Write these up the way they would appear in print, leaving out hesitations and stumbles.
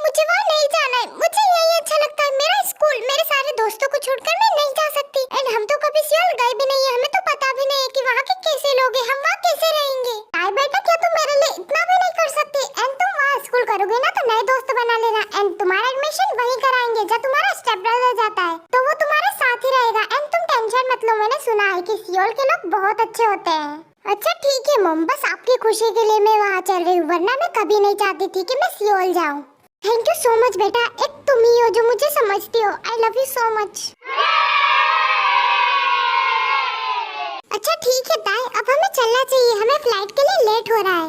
मुझे वहाँ नहीं जाना है, मुझे यही अच्छा लगता है। मेरा स्कूल, मेरे सारे दोस्तों को छोड़कर मैं नहीं जा सकती। एंड हम तो कभी सियोल गए भी नहीं है, हमें तो पता भी नहीं है कि वहाँ के कैसे लोग हैं, हम वहाँ कैसे रहेंगे। ताई बेटा, क्या तुम मेरे लिए इतना भी नहीं कर सकती? एंड तुम वहाँ स्कूल करोगे ना तो नए दोस्त बना लेना। एंड तुम्हारा एडमिशन वहीं कराएंगे जहाँ तुम्हारा स्टेप ब्रदर जाता है, तो वो तुम्हारे साथ ही रहेगा। एंड तुम टेंशन मत लो, मैंने सुना है कि सियोल के लोग बहुत अच्छे होते हैं। अच्छा ठीक है मॉम, बस आपकी खुशी के लिए मैं वहाँ चल रही हूँ, वरना मैं कभी नहीं चाहती थी कि मैं सियोल जाऊँ। थैंक यू सो मच बेटा, एक तुम ही हो जो मुझे समझती हो। आई लव यू सो मच। अच्छा ठीक है ताई, अब हमें चलना चाहिए, हमें फ्लाइट के लिए लेट हो रहा है।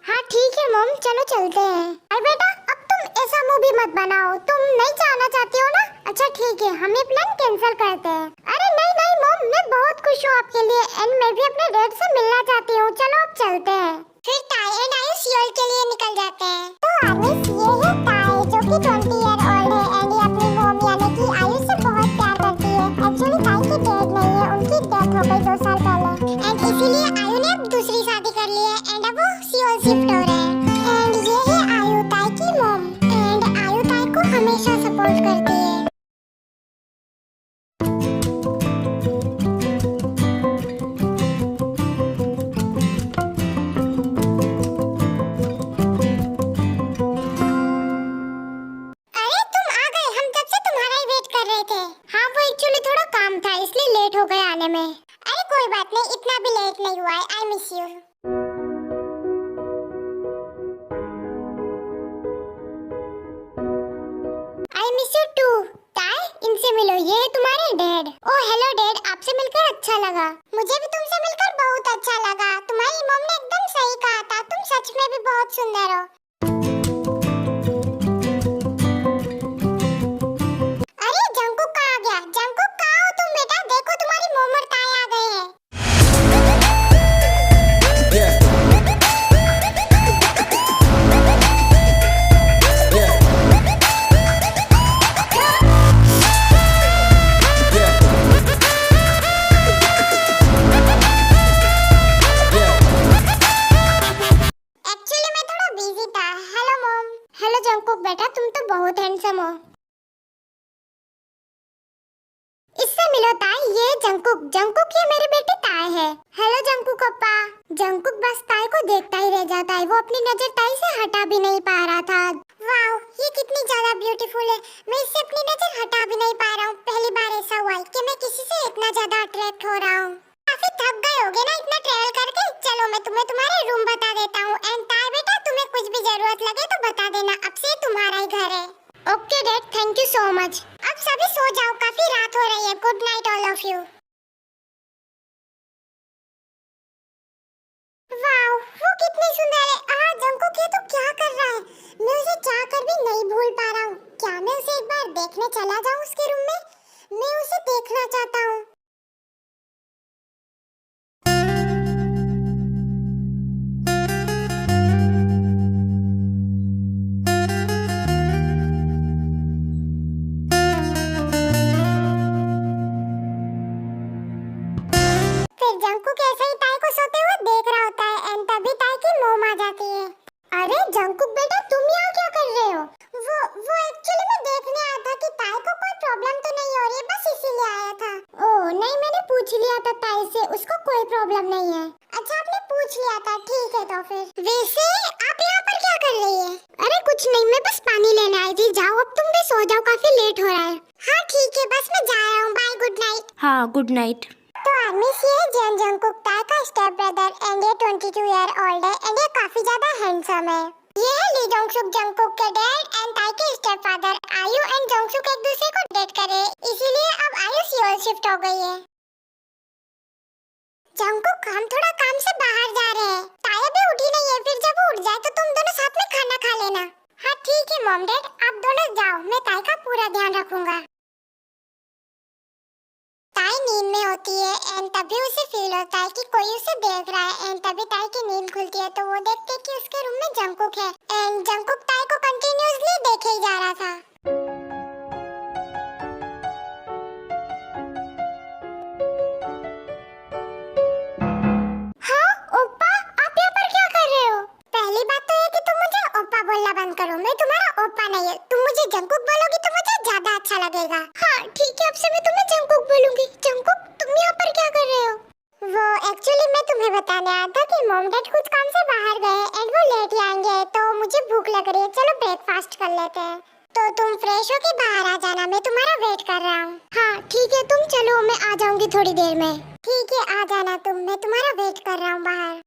हाँ ठीक है मॉम, चलो चलते हैं। अरे बेटा, अब तुम ऐसा मुंह भी मत बनाओ, तुम नहीं जाना चाहती हो ना? अच्छा ठीक है, हम ये प्लान कैंसिल करते हैं। अरे नहीं नहीं मॉम, मैं बहुत खुश हूँ आपके लिए, एंड मैं भी अपने डैड से मिलना चाहती हूँ। चलो अब चलते हैं। फिर ताई एंड आयुष सियोल के लिए निकल जाते हैं। तो आयुष ये है ताई, जो कि 20 ईयर ओल्ड है, एंड ये अपनी मॉम यानी कि आयुष से बहुत प्यार करती है। एक्चुअली ताई की डेड नहीं है, उनकी डेथ हो गई 2 साल पहले, एंड इसीलिए आयु ने अब दूसरी शादी कर ली है, एंड अब वो सियोल शिफ्ट हो रहे हैं। एंड ये है आयु, ताई की मॉम, एंड आयु ताई को हमेशा सपोर्ट करती है। अरे तुम आ गए, हम जब से तुम्हारा ही वेट कर रहे थे। हाँ वो एक्चुअली थोड़ा काम था, इसलिए लेट हो गए आने में। अरे कोई बात नहीं, इतना भी लेट नहीं हुआ है। I miss you. I miss you too. ताई, इनसे मिलो, ये है तुम्हारे डैड। ओह हेलो डैड, आपसे मिलकर अच्छा लगा। मुझे भी तुमसे मिलकर बहुत अच्छा लगा। तुम्हारी मॉम ने एकदम सही कहा था, तुम सच में भी बहुत सुंदर हो। अरे जंकुक कहाँ गया? जंकुक कहाँ हो तुम बेटा? देखो तुम्हारी मॉम और ताई आ गए हैं। एक्चुअली मैं थोड़ा बिजी था। Hello mom. हेलो जंकुक बेटा, तुम तो बहुत हैंडसम हो। इससे मिलो ताई, ये जंकुक। जंकुक ये मेरी बेटी ताई है। हेलो जंकुक अप्पा। जंकुक बस ताई को देखता ही रह जाता है, वो अपनी नजर ताई से हटा भी नहीं पा रहा था। वाओ, ये कितनी ज्यादा ब्यूटीफुल है, मैं इससे अपनी नजर हटा भी नहीं पा रहा हूँ। पहली बार ऐसा हुआ है कि मैं किसी से इतना ज्यादा अट्रैक्ट हो रहा हूँ। काफी थक गए होगे ना इतना ट्रैवल करके? चलो मैं तुम्हें तुम्हारे रूम बता देता हूँ। एंड ताई बेटा, तुम्हें कुछ भी जरूरत लगे तो बता देना, अब से तुम्हारा ही घर है। Okay dad, thank you so much. अब सभी सो जाओ, काफी रात हो रही है। Good night all of you. Wow, वो कितनी सुंदर है। जंकुक ये तो क्या कर रहा है? मैं उसे चाहकर भी नहीं भूल पा रहा हूँ। क्या मैं उसे एक बार देखने चला जाऊँ उसके रूम में? मैं उसे देखना चाहता हूँ। फिर जंकुक ऐसे ही ताई को सोते हुए देख रहा होता है, एंड तभी ताई की मॉम आ जाती है। अरे जंकुक बेटा, तुम यहाँ क्या कर रहे हो? वो एक्चुअली मैं देखने आया था कि ताई को कोई प्रॉब्लम तो नहीं हो रही है, बस इसीलिए आया था। ओह नहीं, मैंने पूछ लिया था ताई से, उसको कोई प्रॉब्लम नहीं है। अच्छा आपने पूछ लिया था, ठीक है। तो फिर वैसे आप यहाँ पर क्या कर रही है? अरे कुछ नहीं, मैं बस पानी लेने आई थी। जाओ अब तुम भी सो जाओ, काफी लेट हो रहा है। हाँ ठीक है, बस मैं जा रहा हूँ। Bye, good night. हाँ गुड नाइट। तो आर्मिस ये जन जंकुक ताई का स्टेप ब्रदर, एंड ये 22 ईयर ओल्ड है, एंड ये काफी ज्यादा हैंडसम है। ये है ली जोंगसुक, जंकुक के डैड, एंड ताई के स्टेप फादर। आयु एंड जोंगसुक एक दूसरे को डेट करे, इसीलिए अब आयु सियोल शिफ्ट हो गई है। जंकुक, हम थोड़ा काम से बाहर जा रहे हैं। ताई अभी उठी नहीं है, फिर जब वो उठ जाए तो तुम दोनों साथ में खाना खा लेना। हाँ ठीक है मॉम डैड, आप दोनों जाओ, मैं ताई का पूरा ध्यान रखूंगा। ताई नींद में होती है, एंड तभी उसे फील होता है कि कोई उसे देख रहा है, एंड तभी ताई की नींद खुलती है तो वो देखते है कि उसके रूम में जंकुक है, एंड जंकुक ताई को कंटिन्यूअसली देखे ही जा रहा था। हाँ ओप्पा, आप यहाँ पर क्या कर रहे हो? पहली बात तो ये कि तुम मुझे ओप्पा बोलना बंद करो, मैं तुम्हारा ओप्पा नहीं है, तुम मॉम डैड कुछ काम से बाहर गए एंड वो लेट ही आएंगे, तो मुझे भूख लग रही है, चलो ब्रेकफास्ट कर लेते हैं। तो तुम फ्रेश होके बाहर आ जाना, मैं तुम्हारा वेट कर रहा हूँ। हाँ ठीक है, तुम चलो, मैं आ जाऊंगी थोड़ी देर में। ठीक है, आ जाना तुम, मैं तुम्हारा वेट कर रहा हूँ बाहर।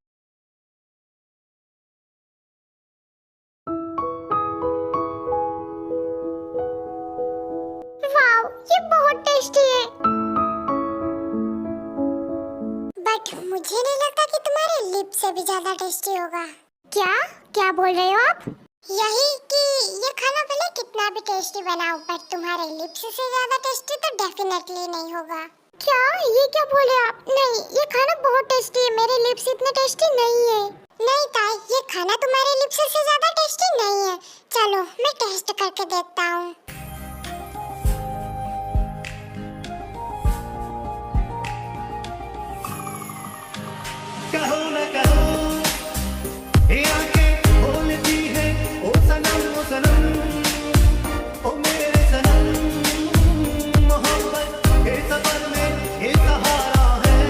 वाव, ये बहुत टेस्टी है। बट मुझे नहीं लगता कि तुम्हारे लिप से भी ज्यादा टेस्टी होगा। क्या क्या बोल रहे हो आप? यही कि ये खाना भले कितना भी टेस्टी बनाओ, बट तुम्हारे लिप्स से ज्यादा टेस्टी तो डेफिनेटली नहीं होगा। क्या ये क्या बोले आप? नहीं, ये खाना बहुत टेस्टी है, मेरे लिप्स इतने टेस्टी नहीं है। नहीं ताई, ये खाना तुम्हारे लिप्स से ज्यादा टेस्टी नहीं है। चलो मैं टेस्ट करके देखता हूँ। कहो न कहो, ये आंखें बोलती है, ओ सनम, ओ मेरे सनम। मोहब्बत के सफर में ये सहारा है,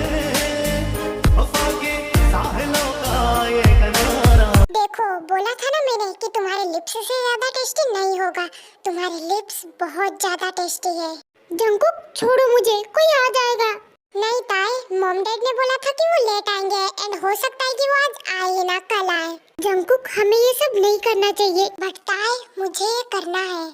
वफा के साहिलों का ये किनारा। देखो, बोला था ना मैंने कि तुम्हारे लिप्स से ज्यादा टेस्टी नहीं होगा। तुम्हारे लिप्स बहुत ज्यादा टेस्टी है। जंकुक छोड़ो मुझे, कोई आ जाएगा। नहीं ताई, मॉम डैड ने बोला था कि वो लेट आएंगे एंड हो सकता है कि वो आज आए ना कल आए। जंकुक, हमें ये सब नहीं करना चाहिए। बट ताई, मुझे ये करना है।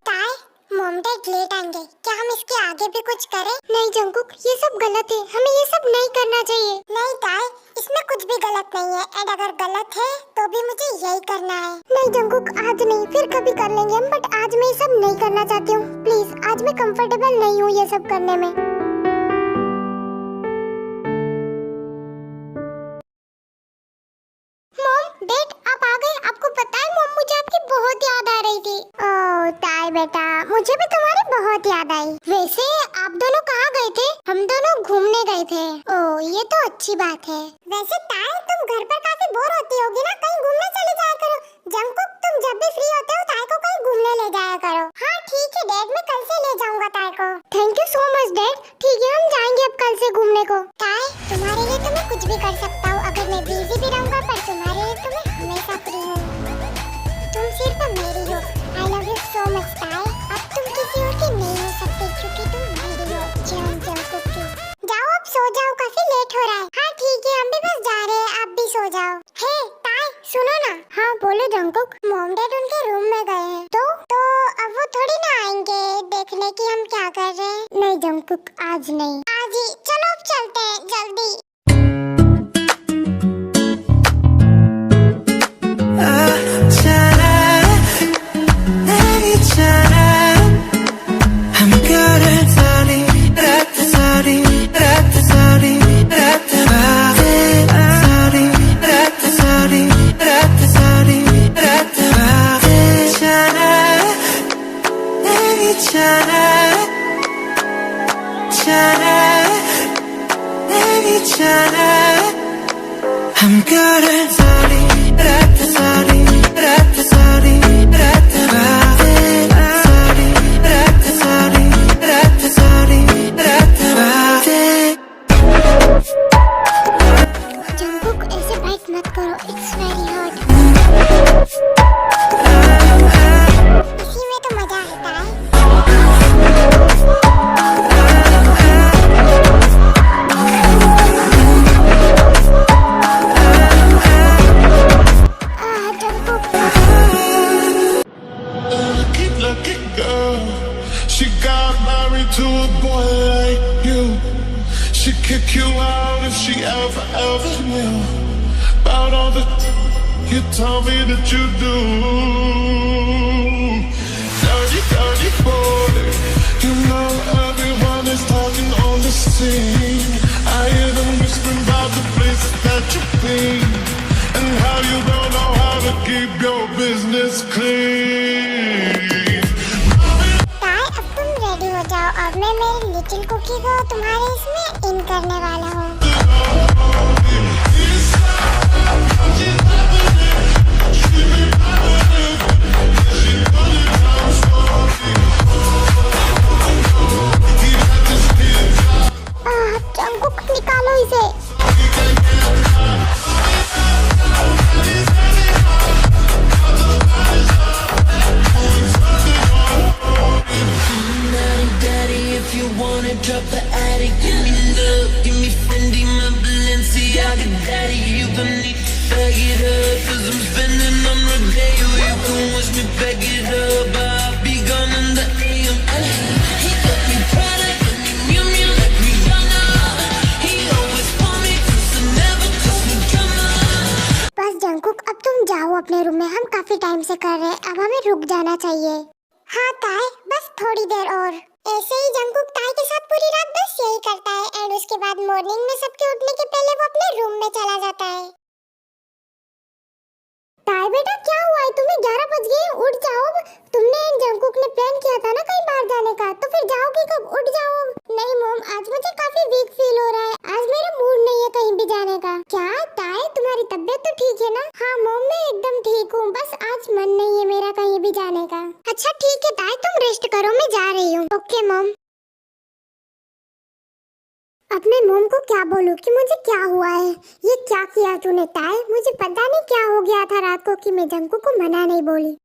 ताई, मॉम डैड लेट आएंगे, क्या हम इसके आगे भी कुछ करें? नहीं जंकुक, ये सब गलत है, हमें ये सब नहीं करना चाहिए। नहीं ताई, इसमें कुछ भी गलत नहीं है, एंड अगर गलत है तो भी मुझे यही करना है। नहीं जंकुक, आज नहीं, फिर कभी कर लेंगे हम, बट आज मैं ये सब नहीं करना चाहती हूँ। प्लीज, आज मैं कंफर्टेबल नहीं हूँ ये सब करने में। मॉम डैड, आप आ गए। आपको पता है मॉम, मुझे आपकी बहुत याद आ रही थी। ओह ताई बेटा, मुझे भी तुम्हारी बहुत याद आई। वैसे आप दोनों कहाँ गए थे? हम दोनों घूमने गए थे। ओह, ये तो अच्छी बात है। वैसे ताई, तुम घर पर काफी बोर होती होगी ना, कहीं घूमने चले जाया करो। जंकुक, तुम जब भी फ्री होते हो ताई को कहीं घूमने ले जाया करो। हाँ ठीक है डैड, मैं कल से ले जाऊंगा ताई को। Thank you so much dad. ठीक है, हम जाएंगे अब कल से घूमने को। ताई, तुम्हारे लिए तो मैं कुछ भी कर सकता हूँ, अगर मैं बिजी भी रहूंगा, पर तुम्हारे लिए तो मैं हमेशा फ्री हूँ। तुम सिर्फ मेरी हो। आई लव यू सो मच ताई। अब तुम किसी और की नहीं हो सकती, क्योंकि तुम मेरी हो। जान जंकुक की। जाओ अब सो जाओ, काफी लेट हो रहा है। हाँ ठीक है, हम भी बस जा रहे हैं, आप भी सो जाओ। हे ताई, सुनो ना। हाँ बोलो जंकुक। मॉम डैड उनके रूम में गए हैं, तो अब वो थोड़ी ना आएंगे देखने की हम क्या कर रहे हैं। नहीं जंकुक, आज नहीं। आज ही चलो, अब चलते हैं जल्दी। I'm good at sorry, rat sorry, rat sorry, rat sorry, rat sorry, rat sorry, rat Jungkook, ऐसे बाइट मत करो, इट्स वेरी हॉट। इसी में तो मजा आता है। Lucky girl, she got married to a boy like you. She'd kick you out if she ever knew about all the you told me that you do. Dirty, dirty boy, you know everyone is talking on the scene. I hear them whispering about the places that you've been and how you don't know how to keep your business clean. अब मैं मेरी little cookie को तुम्हारे इसमें इन करने वाला हूँ। She's bag it up, I'll be gone in the AM. He got me Prada, got me Miu Miu like Rihanna. He always want me cause I never cause me drama. बस Jungkook, अब तुम जाओ अपने room में, हम काफी time से कर रहे हैं, अब हमें रुक जाना चाहिए। हाँ ताई, बस थोड़ी देर और। ऐसे ही जंकुक ताई के साथ पूरी रात बस यही करता है एंड उसके बाद मॉर्निंग में सबके उठने के पहले वो अपने रूम में चला जाता है। ताई बेटा क्या हुआ है, तुम्हें 11 बज गए, उठ जाओ अब। तुमने एंड जंकुक ने प्लान किया था ना कहीं बाहर जाने का, तो फिर जाओगे कब, उठ जाओ। नहीं मॉम, आज मुझे काफी वीक फील हो रहा है, आज मेरा मूड नहीं है कहीं भी जाने का। क्या ताई, तुम्हारी तबीयत तो ठीक है ना? हाँ मॉम, मैं एकदम ठीक हूँ, बस आज मन नहीं है मेरा कहीं भी जाने का। अच्छा ठीक है ताई, तुम रेस्ट करो, मैं जा रही हूँ। Okay mom. अब मैं मॉम को क्या बोलूं कि मुझे क्या हुआ है, ये क्या किया तूने ताई? मुझे पता नहीं क्या हो गया था रात को कि मैं जंकू को मना नहीं बोली।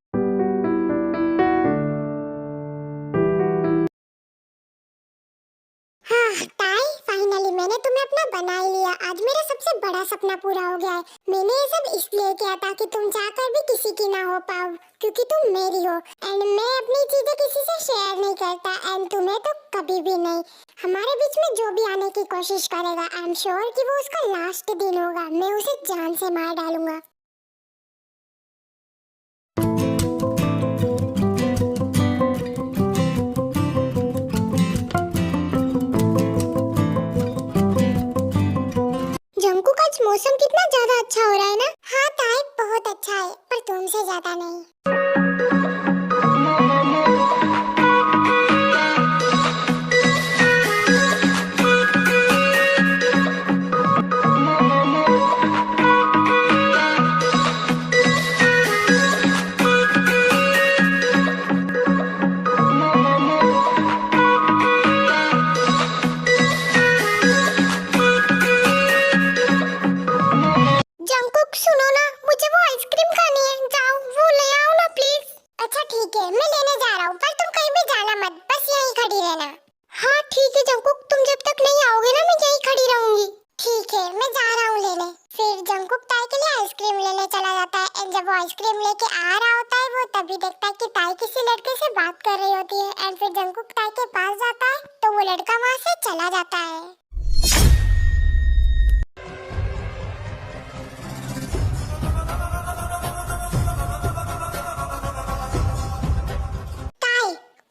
हाँ ताई, फाइनली मैंने तुम्हें अपना बना ही लिया। आज मेरा सबसे बड़ा सपना पूरा हो गया है। मैंने ये सब इसलिए किया था कि तुम चाहकर भी किसी की ना हो पाओ, क्योंकि तुम मेरी हो एंड मैं अपनी चीजें किसी से शेयर नहीं करता एंड तुम्हें तो कभी भी नहीं। हमारे बीच में जो भी आने की कोशिश करेगा, आई एम श्योर कि वो उसका लास्ट दिन होगा, मैं उसे जान से मार डालूंगा। जंकुक, आज मौसम कितना ज्यादा अच्छा हो रहा है ना? हाँ ताई, बहुत अच्छा है, पर तुमसे ज्यादा नहीं। जंकुक सुनो ना, मुझे वो आइसक्रीम खानी है, जाओ वो ले आओ ना प्लीज। अच्छा ठीक है, मैं लेने जा रहा हूँ, पर तुम कहीं भी जाना मत, बस यहीं खड़ी रहना। हाँ ठीक है जंकुक, तुम जब तक नहीं आओगे ना मैं यहीं खड़ी रहूंगी। ठीक है, मैं जा रहा हूँ लेने। फिर जंकुक ताई के लिए आइसक्रीम लेने चला जाता है एंड जब वो आइसक्रीम लेके आ रहा होता है, वो तभी देखता है कि ताई किसी लड़के से बात कर रही होती है एंड फिर जंकुक ताई के पास जाता है तो वो लड़का वहाँ से चला जाता है।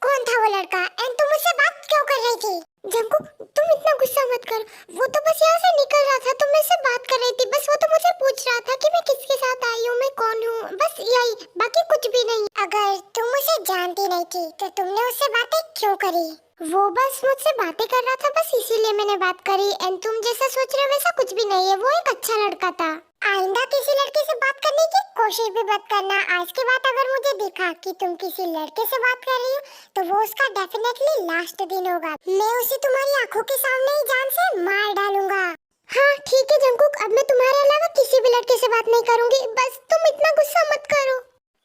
कौन था वो लड़का एंड तुम उससे बात क्यों कर रही थी? जंकुक, तुम इतना गुस्सा मत कर, वो तो बस यहाँ से निकल रहा था तो मैं उससे बात कर रही थी, बस वो तो मुझे पूछ रहा था कि मैं किसके साथ आई हूँ, मैं कौन हूँ, बस यही, बाकी कुछ भी नहीं। अगर तुम उसे जानती नहीं थी तो तुमने उससे बातें क्यों करी? वो बस मुझसे बातें कर रहा था, बस इसीलिए मैंने बात करी एंड तुम जैसा सोच रहे हो वैसा कुछ भी नहीं है, वो एक अच्छा लड़का था। आइंदा किसी लड़के से बात करने की कोशिश भी मत करना। आज के बाद अगर मुझे दिखा कि तुम किसी लड़के से बात कर रही हो तो वो उसका डेफिनेटली लास्ट दिन होगा। मैं उसे तुम्हारी आंखों के सामने ही जान से मार डालूंगा। हाँ ठीक है जंकुक, अब मैं तुम्हारे अलावा किसी भी लड़के से बात नहीं करूंगी, बस तुम इतना गुस्सा मत करो।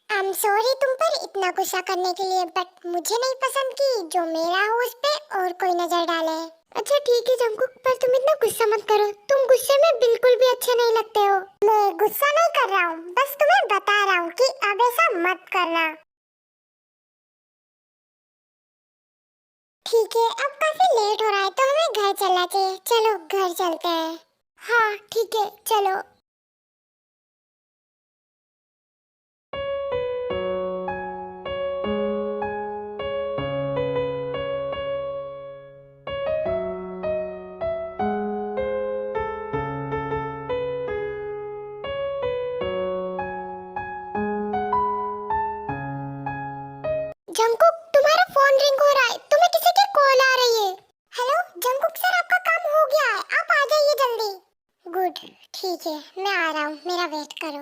आई एम सॉरी तुम पर इतना गुस्सा करने के लिए, बट मुझे नहीं पसंद कि जो मेरा हो उस पे और कोई नजर डाले। अच्छा ठीक है जंकुक, पर तुम इतना गुस्सा मत करो, तुम गुस्से में बिल्कुल भी अच्छे नहीं लगते हो। मैं गुस्सा नहीं कर रहा हूँ, बस तुम्हें बता रहा हूँ कि अब ऐसा मत करना। ठीक है, अब काफी लेट हो रहा है तो हमें घर चलना चाहिए, चलो घर चलते हैं। हाँ ठीक है चलो। जंकुक, तुम्हारा फोन रिंग हो रहा है, तुम्हें किसी की कॉल आ रही है। हेलो जंकुक सर, आपका काम हो गया है, आप आ जाइए जल्दी। गुड, ठीक है मैं आ रहा हूँ, मेरा वेट करो।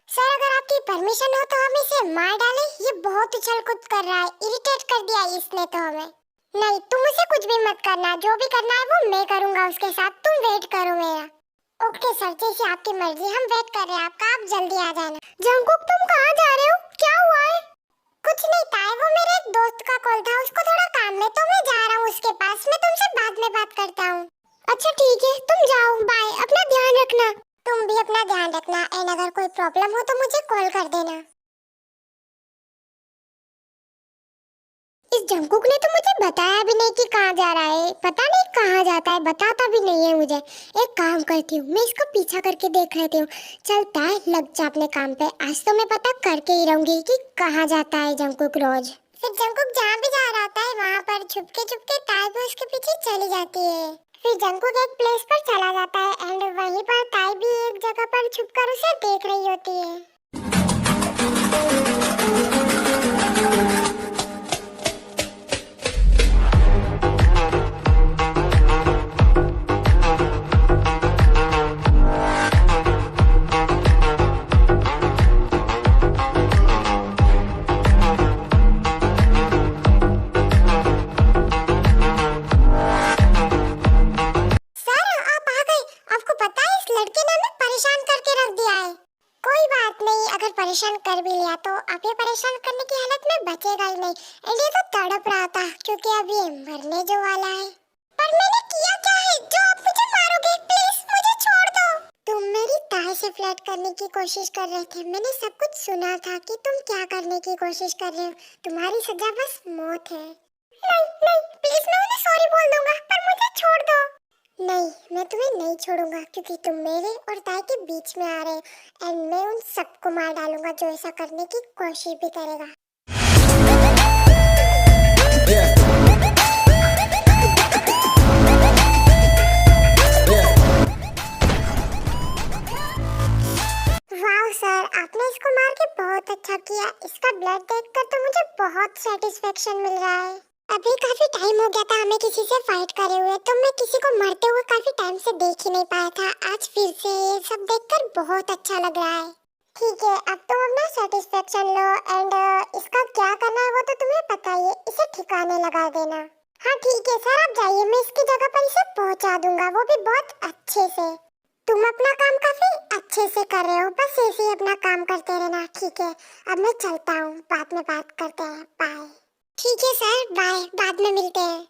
सर अगर आपकी परमिशन हो तो हम इसे मार डालें, ये बहुत उछल कूद कर रहा है, इरिटेट कर दिया इसने तो हमें। नहीं तुम उसे कुछ भी मत करना, जो भी करना है वो मैं करूँगा उसके साथ, तुम वेट करो मेरा। ओके सर, जैसे आपकी मर्जी, हम वेट कर रहे हैं आपका, आप जल्दी आ जाना। जंकुक तुम कहाँ जा रहे हो, क्या हुआ है? कुछ नहीं ताई, वो मेरे एक दोस्त का कॉल था, उसको थोड़ा काम है तो मैं जा रहा हूँ उसके पास, मैं तुमसे बाद में बात करता हूँ। अच्छा ठीक है, तुम जाओ, बाय, अपना ध्यान रखना। तुम भी अपना ध्यान रखना एंड अगर कोई प्रॉब्लम हो तो मुझे कॉल कर देना। जंगकुक ने तो मुझे बताया भी नहीं कि कहाँ जा रहा है, पता नहीं कहाँ जाता है, बताता भी नहीं है मुझे। एक काम करती हूँ, मैं इसको पीछा करके देख लेती हूँ। चलता है, लग जा अपने काम पे। आज तो मैं पता करके ही रहूंगी कि कहाँ जाता है जंगकुक रोज। फिर जंगकुक जहाँ भी जा रहा होता है वहाँ पर छुपके छुपके ताई भी उसके पीछे चली जाती है। फिर जंगकुक एक प्लेस पर चला जाता है एंड वहीं पर ताई भी एक जगह पर छुपकर उसे देख रही होती है। परेशान कर भी लिया तो अब ये परेशान करने की हालत में बचेगा ही नहीं। एंड ये तो तड़प रहा था क्योंकि अब ये मरने जो वाला है। पर मैंने किया क्या है जो आप मुझे मारोगे? प्लीज मुझे छोड़ दो। तुम मेरी ताई से फ्लर्ट करने की कोशिश कर रहे थे, मैंने सब कुछ सुना था कि तुम क्या करने की कोशिश कर रहे हो। तुम्हारी सजा बस मौत है। नहीं नहीं प्लीज, मैं उन्हें सॉरी बोल दूंगा, पर मुझे छोड़ दो। नहीं, मैं तुम्हें नहीं छोड़ूंगा क्योंकि तुम मेरे और ताई के बीच में आ रहे हो एंड मैं उन सबको मार डालूंगा जो ऐसा करने की कोशिश भी करेगा। वाह सर, आपने इसको मार के बहुत अच्छा किया। इसका ब्लड देखकर तो मुझे बहुत सेटिस्फेक्शन मिल रहा है। अभी काफी टाइम हो गया था हमें किसी से फाइट करे हुए, तो मैं किसी को मरते हुए काफी टाइम से देख ही नहीं पाया था। आज फिर से ये सब देखकर बहुत अच्छा लग रहा है। ठीक है, अब तुम अपना सेटिस्फेक्शन लो एंड इसका क्या करना है वो तो तुम्हें पता ही है। इसे ठिकाने लगा देना। हाँ ठीक है सर, आप जाइए, मैं इसकी जगह पर इसे पहुंचा दूंगा, वो भी बहुत अच्छे से। तुम अपना काम काफी अच्छे से कर रहे हो, बस ऐसे ही अपना काम करते रहना। ठीक है, अब मैं चलता हूँ, बाद में बात करते हैं। बाय। ठीक है सर, बाय, बाद में मिलते हैं।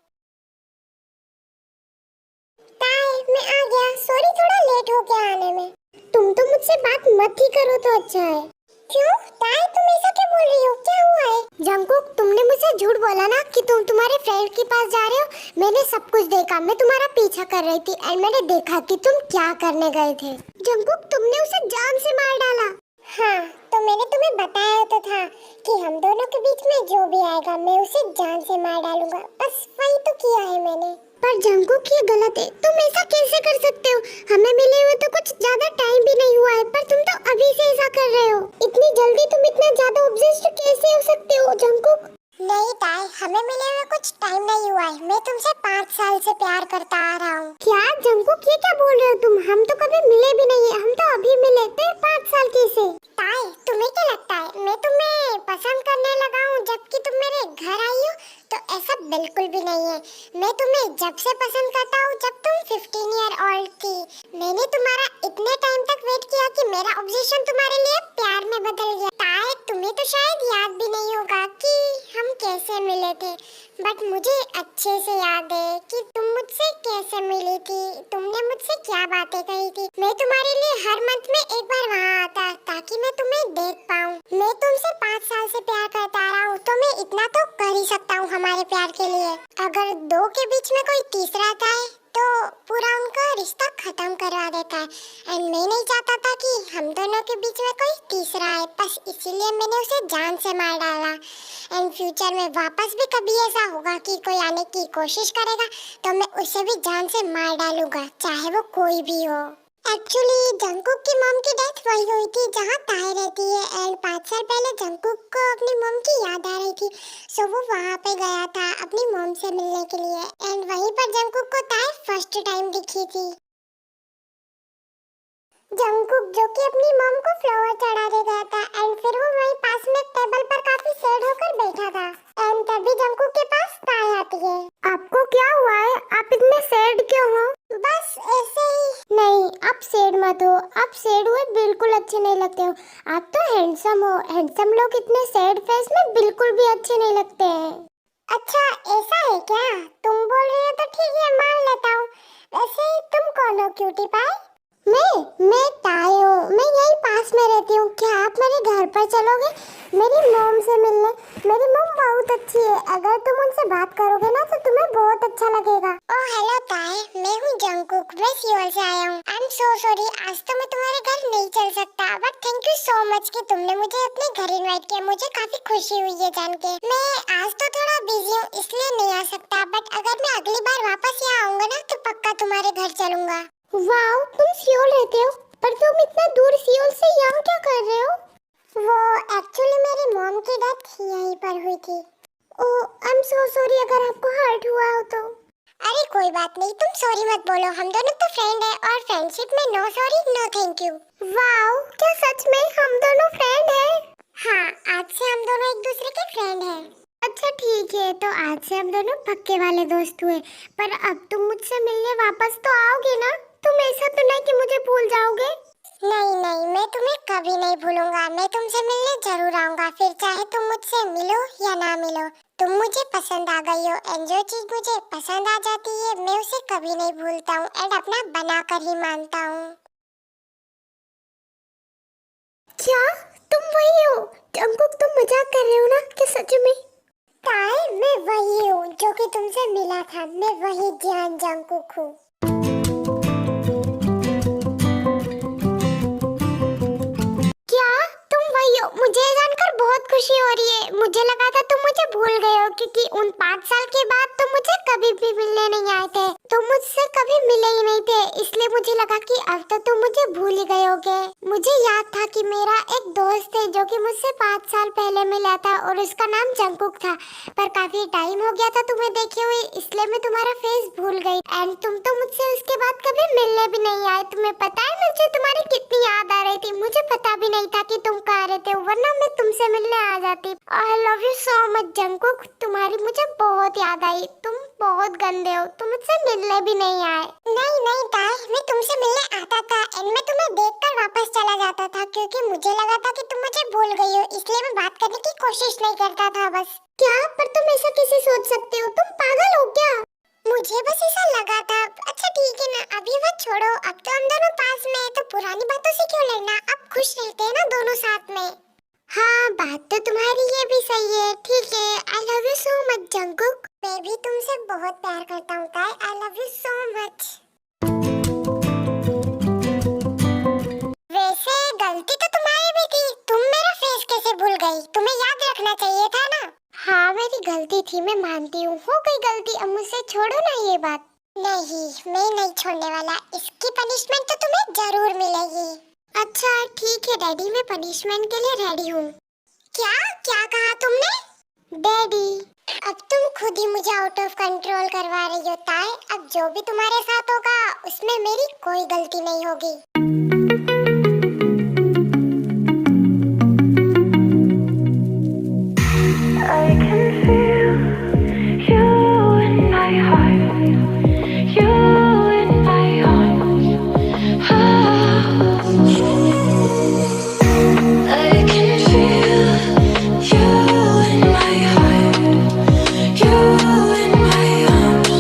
ताई, मैं आ गया। सॉरी थोड़ा लेट हो गया आने में। तुम तो मुझसे बात मत ही करो तो अच्छा है। क्यों ताई, तुम ऐसा क्यों बोल रही हो? क्या हुआ है? जंगकुक, तुमने मुझसे झूठ बोला ना कि तुम तुम्हारे फ्रेंड के पास जा रहे हो। मैंने सब कुछ देखा, मैं तुम्हारा पीछा कर रही थी एंड मैंने देखा कि तुम क्या करने गए थे। जंगकुक, तुमने उसे जान से मार डाला। हाँ, तो मैंने तुम्हें बताया तो था कि हम दोनों के बीच में जो भी आएगा मैं उसे जान से मार डालूंगा। बस वही तो किया है मैंने। पर जंगकुक, ये गलत है, तुम ऐसा कैसे कर सकते हो? हमें मिले हुए तो कुछ ज्यादा टाइम भी नहीं हुआ है, पर तुम तो अभी से ऐसा कर रहे हो। इतनी जल्दी तुम इतना ज्यादा ऑब्सेस्ड कैसे हो सकते हो जंगकुक? नहीं ताई, हमें मिले हुए कुछ टाइम नहीं हुआ है। मैं तुमसे 5 साल से प्यार करता आ रहा हूँ। क्या जंगकुक, ये क्या बोल रहे हो तुम? हम तो कभी मिले भी नहीं है, हम तो अभी मिले थे। 5 साल कैसे? ताई, तुम्हें क्या लगता है मैं तुम्हें पसंद करने लगा हूँ जबकि तुम मेरे घर आई हो? तो ऐसा बिल्कुल भी नहीं है। मैं तुम्हें जब से पसंद करता हूँ जब तुम 15 ईयर ओल्ड थी। मैंने तुम्हारा इतने टाइम तक वेट किया कि मेरा ऑब्सेशन तुम्हारे लिए प्यार में बदल गया। ताई, तुम्हें तो शायद याद भी नहीं होगा कि हम कैसे मिले थे, बट मुझे अच्छे से याद है कि तुम मुझसे कैसे मिली थी, तुमने मुझसे क्या बातें कही थी। मैं तुम्हारे लिए हर मंथ में एक बार वहाँ आता ताकि मैं तुम्हें देख पाऊँ। मैं तुमसे 5 साल से प्यार करता आ रहा हूँ, तो मैं इतना तो कर ही सकता हूँ हमारे प्यार के लिए। अगर दो के बीच में कोई तीसरा आता है तो पूरा उनका रिश्ता खत्म करवा देता है एंड मैं नहीं चाहता था कि हम दोनों के बीच में कोई तीसरा आए। बस इसीलिए मैंने उसे जान से मार डाला एंड फ्यूचर में वापस भी कभी ऐसा होगा कि कोई आने की कोशिश करेगा तो मैं उसे भी जान से मार डालूंगा, चाहे वो कोई भी हो। एक्चुअली जंगकुक की मॉम की डेथ वही हुई थी जहाँ ताई रहती है एंड 5 साल पहले जंगकुक को अपनी मॉम की याद आ रही थी, सो वो वहाँ पे गया था अपनी मॉम से मिलने के लिए एंड वहीं पर जंगकुक को ताई फर्स्ट टाइम दिखी थी। जंगकुक जो कि अपनी मॉम को फ्लावर चढ़ाने गया था एंड फिर वो वहीं पास में टेबल पर काफी सैड होकर बैठा था एंड तभी जंगकुक के पास ताई आती है। आपको क्या हुआ है? आप इतने सैड क्यों हो? बस ऐसे ही। नहीं, आप सैड मत हो, आप सैड हुए बिल्कुल अच्छे नहीं लगते हो। आप तो हैंडसम हो, हैंडसम लोग इतने सैड फेस में बिल्कुल भी अच्छे नहीं लगते हैं। अच्छा ऐसा है क्या? तुम बोल रही हो तो ठीक है, मान लेता हूँ। वैसे तुम कौन हो क्यूटी पाई? मैं ताई हूँ, मैं यही पास में रहती हूँ। क्या आप मेरे घर पर चलोगे मेरी मॉम से मिलने? मैं मेरी मम बहुत अच्छी है, अगर तुम उनसे बात करोगे ना तो तुम्हें बहुत अच्छा लगेगा। ओह हेलो ताई, मैं हूँ जंगकुक, मैं सियोल से आया हूँ। आई एम सो सॉरी, आज तो मैं तुम्हारे घर नहीं चल सकता, but thank you so much कि तुमने मुझे अपने घर इनवाइट किया। मुझे काफी खुशी हुई है जान के। मैं आज तो थोड़ा बिजी हूँ इसलिए नहीं आ सकता, बट अगर मैं अगली बार वापस यहाँ आऊंगा ना तो पक्का तुम्हारे घर चलूंगा। वाओ, तुम सियोल रहते हो, पर तुम इतना दूर सियोल से यहाँ क्या कर रहे हो? वो एक्चुअली मेरी मॉम की डेथ यहीं पर हुई थी। ओह आई एम सो सॉरी अगर आपको हर्ट हुआ हो तो। अरे कोई बात नहीं, तुम सॉरी मत बोलो, हम दोनों तो फ्रेंड है और फ्रेंडशिप में no sorry no thank you. Wow, क्या सच में हम दोनों फ्रेंड हैं? हाँ, आज से हम दोनों एक दूसरे के फ्रेंड हैं। अच्छा ठीक है, तो आज से हम दोनों पक्के वाले दोस्त हुए। पर अब तुम मुझसे मिलने वापस तो आओगे ना? तुम ऐसा तो नहीं कि मुझे भूल जाओगे? नहीं नहीं, मैं तुम्हें कभी नहीं भूलूंगा, मैं तुमसे मिलने जरूर आऊंगा, फिर चाहे तुम मुझसे मिलो या ना मिलो। तुम मुझे पसंद आ गई हो, एंड जो चीज मुझे पसंद आ जाती है मैं उसे कभी नहीं भूलता हूँ एंड अपना बना कर ही मानता हूँ। क्या तुम वही हो जंगकुक? तुम मजाक कर रहे हो ना कि सच में? ताई, मैं वही हूँ जो कि तुमसे मिला था, मैं वही जियान जंगकुक हूँ। मुझे जानकर बहुत खुशी हो रही है। मुझे लगा था तुम मुझे भूल गए हो, क्योंकि उन 5 साल के बाद तुम मुझे कभी भी मिलने नहीं आए थे, तुम मुझसे कभी मिले ही नहीं थे, इसलिए मुझे लगा कि अब तो तुम मुझे भूल ही गए होगे। मुझे याद था कि मेरा एक दोस्त है जो कि मुझसे 5 साल पहले मिला था और उसका नाम जंगकुक था, पर काफी टाइम हो गया था तुम्हें देखे हुए, इसलिए मैं तुम्हारा फेस भूल गई एंड तुम तो मुझसे उसके बाद कभी मिलने भी नहीं आए। तुम्हें पता है मुझे तुम्हारी कितनी याद आ रही थी? मुझे पता भी नहीं था कि तुम कहाँ रहते हो, वरना मैं तुमसे मिलने आ जाती। आई love you so much Jungkook, तुम्हारी मुझे बहुत याद आई। तुम बहुत गंदे हो, तुम मुझसे मिलने भी नहीं आए। नहीं नहीं ताई, मैं तुमसे मिलने आता था एंड मैं तुम्हें देखकर वापस चला जाता था, क्योंकि मुझे लगा था कि तुम मुझे भूल गई हो, इसलिए मैं बात करने की कोशिश नहीं करता था बस। क्या? पर तुम ऐसा कैसे सोच सकते हो? तुम पागल हो क्या? मुझे बस ऐसा लगा था। अच्छा ठीक है ना, अभी बात छोड़ो, अब तो हम दोनों पास में हैं, तो पुरानी बातों से क्यों लड़ना? अब खुश रहते हैं ना दोनों साथ में। हाँ, बात तो तुम्हारी ये भी सही है। ठीक है, आई love you so much Jungkook. मैं भी तुमसे बहुत प्यार करता हूँ ताई, आई लव यू सो मच। वैसे गलती तो तुम्हारी भी थी, तुम मेरा फेस कैसे भूल गई? तुम्हें याद रखना चाहिए था ना। हाँ मेरी गलती थी, मैं मानती हूँ, हो गई गलती, अब मुझसे छोड़ो ना ये बात। नहीं, मैं नहीं छोड़ने वाला, इसकी पनिशमेंट तो तुम्हें जरूर मिलेगी। अच्छा ठीक है डैडी, मैं पनिशमेंट के लिए रेडी हूँ। क्या क्या कहा तुमने? डैडी, अब तुम खुद ही मुझे आउट ऑफ कंट्रोल करवा रही हो ताई। अब जो भी तुम्हारे साथ होगा उसमें मेरी कोई गलती नहीं होगी। I can feel you in my heart, you in my arms. I can feel you in my heart, you in my arms.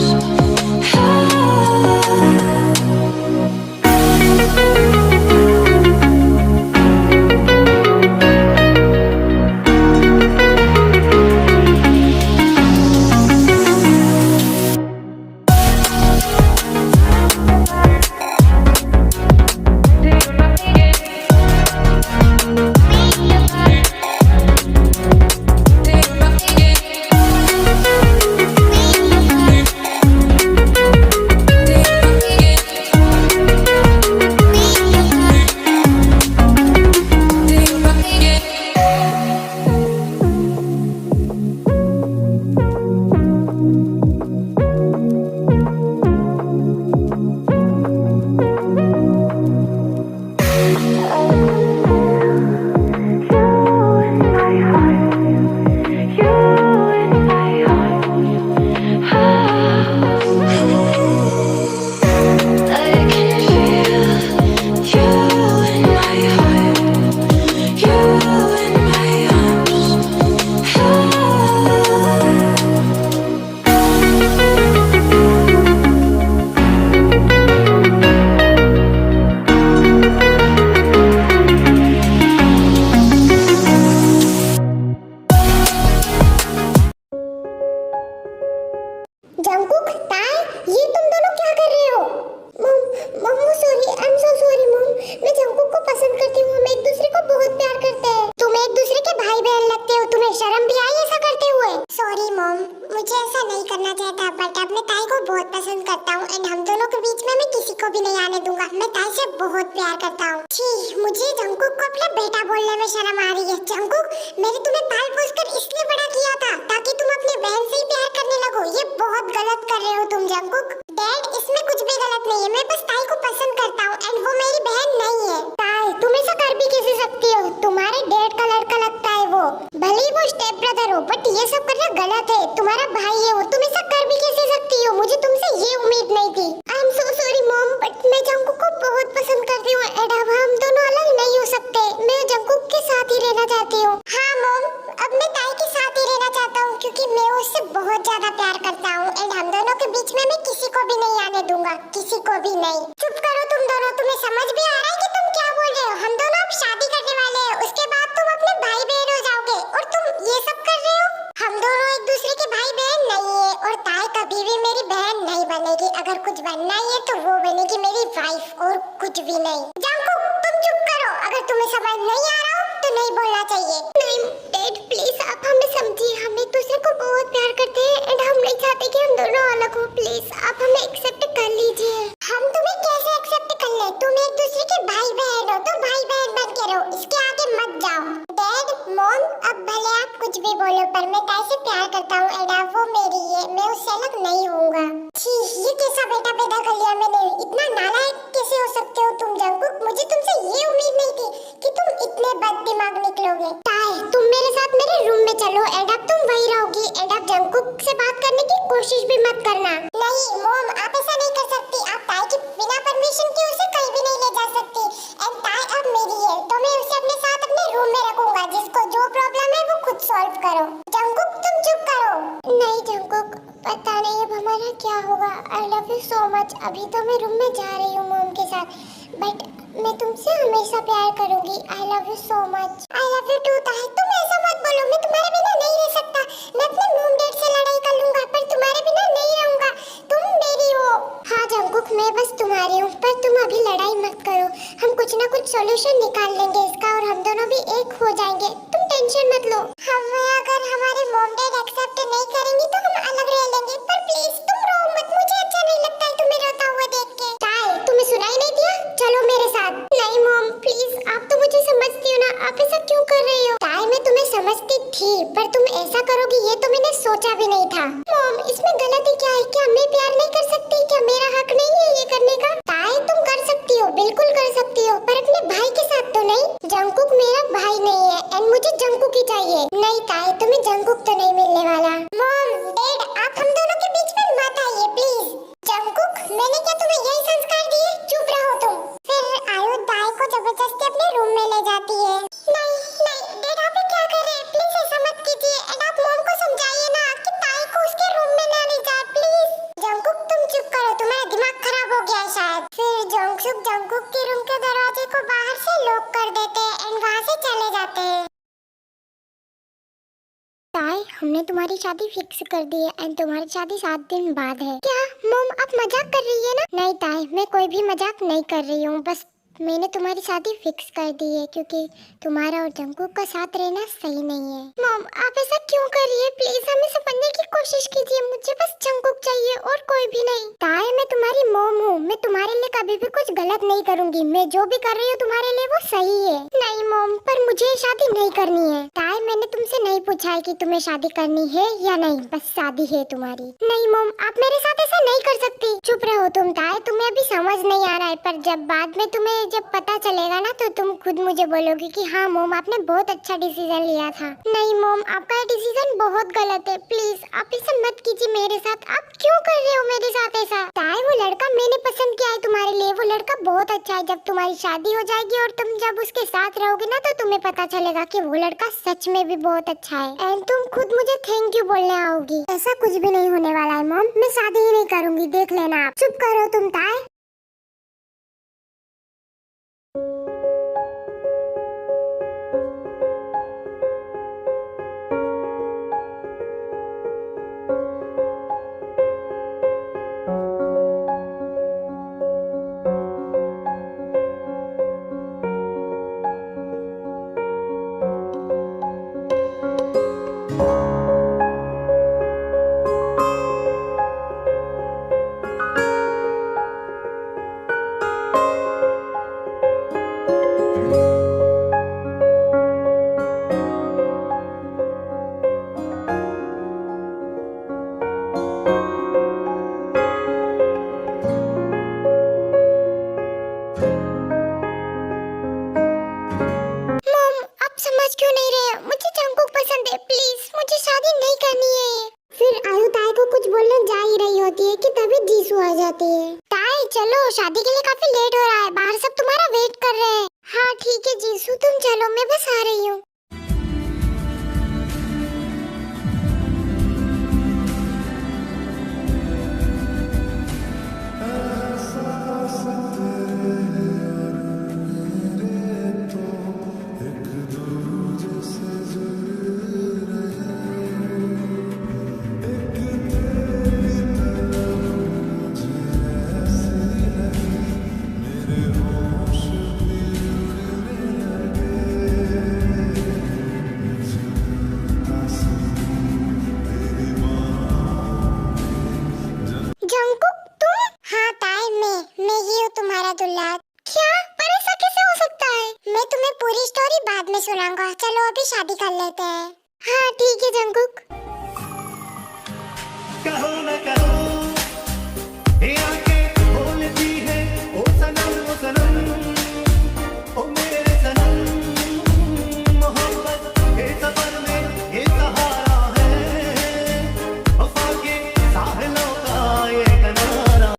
बहुत प्यार करता हूँ। छी, मुझे जंगकुक को अपना बेटा बोलने में शर्म आ रही है। जंगकुक, मैंने तुम्हें पाल पोस कर इसलिए बड़ा किया था ताकि तुम अपनी बहन से ही प्यार करने लगो। ये बहुत गलत कर रहे हो तुम जंगकुक। डैड, इसमें कुछ भी गलत नहीं है। मैं बस ताई को पसंद करता हूँ एंड वो मेरी बहन नहीं है। ताई, तुम ऐसा कर भी कैसे सकती हो? तुम्हारे डैड का लड़का लगता है वो। भले ही वो स्टेप ब्रदर हो, बट ये सब करना गलत है। तुम्हारा भाई है वो, तुम ऐसा कर भी कैसे सकती हो? मुझे तुमसे ये उम्मीद नहीं थी। I am so sorry mom, but मैं जंगकुक को बहुत पसंद करती हूँ एंड अब हम दोनों अलग नहीं हो सकते। मैं जंगकुक के साथ ही रहना चाहती हूँ। हाँ मॉम, अब मैं ताई के साथ ही रहना चाहता हूँ क्योंकि मैं उससे बहुत ज्यादा प्यार करता हूँ एंड हम दोनों के बीच में मैं किसी को भी नहीं आने दूंगा, किसी को भी नहीं। चुप करो तुम दोनों, तुम्हें समझ भी आ रहा है कि तुम क्या बोल रहे हो? हम दोनों अब शादी करने वाले हैं, उसके बाद तुम अपने भाई बहन हो जाओगे और तुम ये सब कर रहे हो। हम दोनों एक दूसरे के भाई बहन नहीं है और ताई कभी भी मेरी बहन नहीं बनेगी। अगर कुछ बनना ही है तो वो बनेगी मेरी वाइफ और कुछ भी नहीं। जंगकुक, तुम चुप करो। अगर तुम्हें समझ नहीं आ रहा हो तो नहीं बोलना चाहिए। नहीं डैड, प्लीज आप हमें समझिए। हम एक दूसरे को बहुत प्यार करते हैं एंड हम नहीं चाहते कि हम दोनों अलग हो। प्लीज आप हमें एक्सेप्ट कर लीजिए। हम तुम्हें कैसे एक्सेप्ट कर ले? तुम एक दूसरे के भाई बहन हो तो भाई बहन बन के रहो, इसके आगे मत जाओ। डैड, मॉम, अब भले आप कुछ भी बोलो पर मैं ताई से प्यार करता हूँ एंड अब वो मेरी है, मैं उससे अलग नहीं होऊंगा। छी, ये कैसा बेटा पैदा कर लिया मैंने। इतना नालायक कैसे हो सकते हो तुम जंगकुक? मुझे तुमसे ये उम्मीद नहीं थी कि तुम इतने बददिमाग निकलोगे। ताई, तुम मेरे साथ मेरे रूम में चलो एंड अब तुम वहीं रहोगी एंड अब जंगकुक से बात करने की कोशिश भी मत करना। नहीं मॉम, आप ऐसा नहीं कर सकती। आप ताई की बिना परमिशन के उसे कहीं भी नहीं ले जा सकती एंड ताई अब मेरी है तो मैं उसे अपने साथ अपने रूम में रखूंगा। जिसको जो प्रॉब्लम है वो खुद सॉल्व करो। जंगकुक, तुम चुप करो। नहीं जंगकुक, पता नहीं अब हमारा क्या होगा। आई लव यू सो मच। अभी तो मैं रूम में जा रही हूँ मॉम के साथ, बट मैं तुमसे हमेशा प्यार करूंगी। I love you so much. I love you too ताई। तुम ऐसा मत बोलो, मैं तुम्हारे बिना नहीं रह सकता। मैं अपने मॉम डैड से लड़ाई कर लूंगा पर तुम्हारे बिना नहीं रहूंगा। तुम मेरी हो। हाँ जंगकुक, मैं बस तुम्हारी हूँ पर तुम अभी लड़ाई मत करो। हम कुछ ना कुछ सॉल्यूशन निकाल लेंगे इसका और हम दोनों भी एक हो जाएंगे। तुम टेंशन मत लो। हमें अगर हमारे मॉम डैड एक्सेप्ट नहीं करेंगे तो हम अलग रह लेंगे, पर प्लीज तुम रो मत। मुझे अच्छा नहीं लगता है तुम्हें रोता हुआ देख के। ताई, तुम्हें सुनाई नहीं दिया? चलो मेरे साथ। नहीं मॉम प्लीज, आप तो मुझे समझती हो ना, आप ऐसा क्यों कर रही हो? ताई, मैं तुम्हें समझती थी पर तुम ऐसा करोगी ये तो मैंने सोचा भी नहीं था। मॉम, इसमें गलती क्या है? क्या मैं प्यार नहीं कर सकती? क्या मेरा हक नहीं है ये करने का? ताई, तुम कर सकती हो, बिल्कुल कर सकती हो, पर अपने भाई के साथ तो नहीं। जंगकुक मेरा भाई नहीं है एंड मुझे जंगकुक ही चाहिए। नहीं ताई, तुम्हें जंगकुक तो नहीं मिलने वाला। मॉम डैड, आप हम दोनों के बीच में मत आइए प्लीज। जंगकुक, मैंने क्या तुम्हें यही संस्कार दिए? चुप रहो तुम। फिर आयु ताई को जबरदस्ती अपने रूम में ले जाती है। नहीं नहीं डैड, आप ये क्या कर रहे हैं? प्लीज ऐसा मत कीजिए एंड आप मॉम को समझाइए ना कि ताई को उसके रूम में ना ले जाए प्लीज। जंगकुक, तुम चुप करो, तुम्हारा दिमाग खराब हो गया है शायद। फिर जंगकुक के रूम के दरवाजे को बाहर से लॉक कर देते हैं एंड वहाँ से चले जाते हैं। ताई, हमने तुम्हारी शादी फिक्स कर दी है एंड तुम्हारी शादी 7 दिन बाद है। क्या मॉम, आप मजाक कर रही है ना? नहीं ताई, मैं कोई भी मजाक नहीं कर रही हूँ। बस मैंने तुम्हारी शादी फिक्स कर दी है क्योंकि तुम्हारा और जंगकुक का साथ रहना सही नहीं है। मॉम, आप ऐसा क्यों कर रही है? प्लीज हमें समझने की कोशिश कीजिए। मुझे बस जंगकुक चाहिए और कोई भी नहीं। ताई, मैं तुम्हारी मॉम हूँ, मैं तुम्हारे लिए कभी भी कुछ गलत नहीं करूँगी। मैं जो भी कर रही हूँ तुम्हारे लिए वो सही है। नहीं मॉम, पर मुझे शादी नहीं करनी है। ताई, मैंने तुमसे नहीं पूछा है कि तुम्हें शादी करनी है या नहीं, बस शादी है तुम्हारी। नहीं मॉम, आप मेरे साथ ऐसा नहीं कर सकती। चुप रहो तुम ताई, तुम्हें अभी समझ नहीं आ रहा है, पर जब बाद में तुम्हें जब पता चलेगा ना तो तुम खुद मुझे बोलोगी कि हाँ मॉम, आपने बहुत अच्छा डिसीजन लिया था। नहीं मॉम, आपका डिसीजन बहुत गलत है। प्लीज आप ऐसा मत कीजिए मेरे साथ। आप क्यों कर रहे हो मेरे साथ ऐसा? ताई, वो लड़का मैंने पसंद किया है तुम्हारे लिए। वो लड़का बहुत अच्छा है। जब तुम्हारी शादी हो जाएगी और तुम जब उसके साथ रहोगे ना तो तुम्हें पता चलेगा कि वो लड़का सच में भी बहुत अच्छा है एंड तुम खुद मुझे थैंक यू बोलने आओगी। ऐसा कुछ भी नहीं होने वाला है मॉम, मैं शादी ही नहीं करूंगी, देख लेना आप। चुप करो तुम ताई। शादी नहीं करनी है। फिर आयु ताई को कुछ बोलने जा ही रही होती है कि तभी जीसू आ जाती है। ताई चलो, शादी के लिए काफी लेट हो रहा है, बाहर सब तुम्हारा वेट कर रहे हैं। हाँ ठीक है जीसू, तुम चलो, मैं बस आ रही हूँ। जंकुक तुम? हाँ ताई, मैं ही हूँ तुम्हारा दूल्हा। क्या? पर ऐसा कैसे हो सकता है? मैं तुम्हें पूरी स्टोरी बाद में सुनाऊंगा, चलो अभी शादी कर लेते हैं। हाँ ठीक है जंकुक। कहो न कहो, ये आंखें बोलती है, ओ सनम, ओ मेरे सनम, मोहब्बत के सफर में ये सहारा है, वफा के साहिलों का ये किनारा।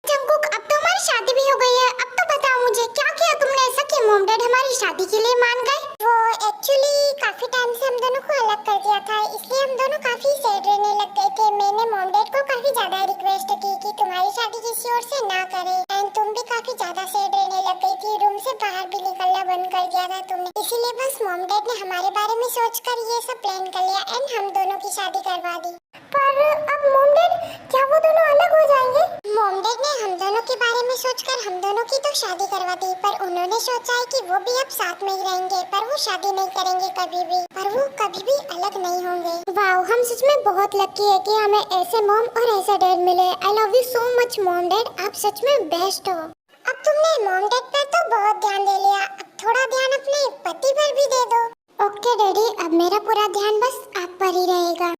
जंकुक, अब तो हमारी शादी भी हो गई है, अब तो बताओ मुझे क्या किया तुमने ऐसा कि मॉम डैड हमारी शादी के लिए मान गए? वो एक्चुअली काफी टाइम से हम दोनों को अलग कर दिया था, इसलिए हम दोनों काफी सैड रहने लग गए थे। मैंने मॉम डैड को काफी ज्यादा रिक्वेस्ट की कि तुम्हारी शादी किसी और से ना करे, एंड तुम भी काफी ज्यादा सैड रहने लग गई थी, रूम से बाहर भी निकलना बंद कर दिया था तुमने। इसीलिए बस मॉम डैड ने हमारे बारे में सोचकर ये सब प्लान कर लिया एंड हम दोनों की शादी करवा दी। पर अब मॉम डैड, क्या वो दोनों अलग हो जाएंगे? मॉम डैड ने हम दोनों के बारे में सोचकर हम दोनों की तो शादी करवा दी, पर उन्होंने सोचा है कि वो भी अब साथ में ही रहेंगे, पर वो शादी नहीं करेंगे कभी भी, पर वो कभी भी अलग नहीं होंगे। वाओ, हम सच में बहुत लकी है कि हमें ऐसे मॉम और ऐसे डैड मिले। आई love you so much mom dad, आप सच में बेस्ट हो। अब तुमने मॉम डैड पर तो बहुत ध्यान दे लिया, अब थोड़ा ध्यान अपने पति पर भी दे दो। ओके डैडी, अब मेरा पूरा ध्यान बस आप पर ही रहेगा।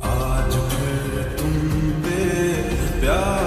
आज फिर तुम पे प्यार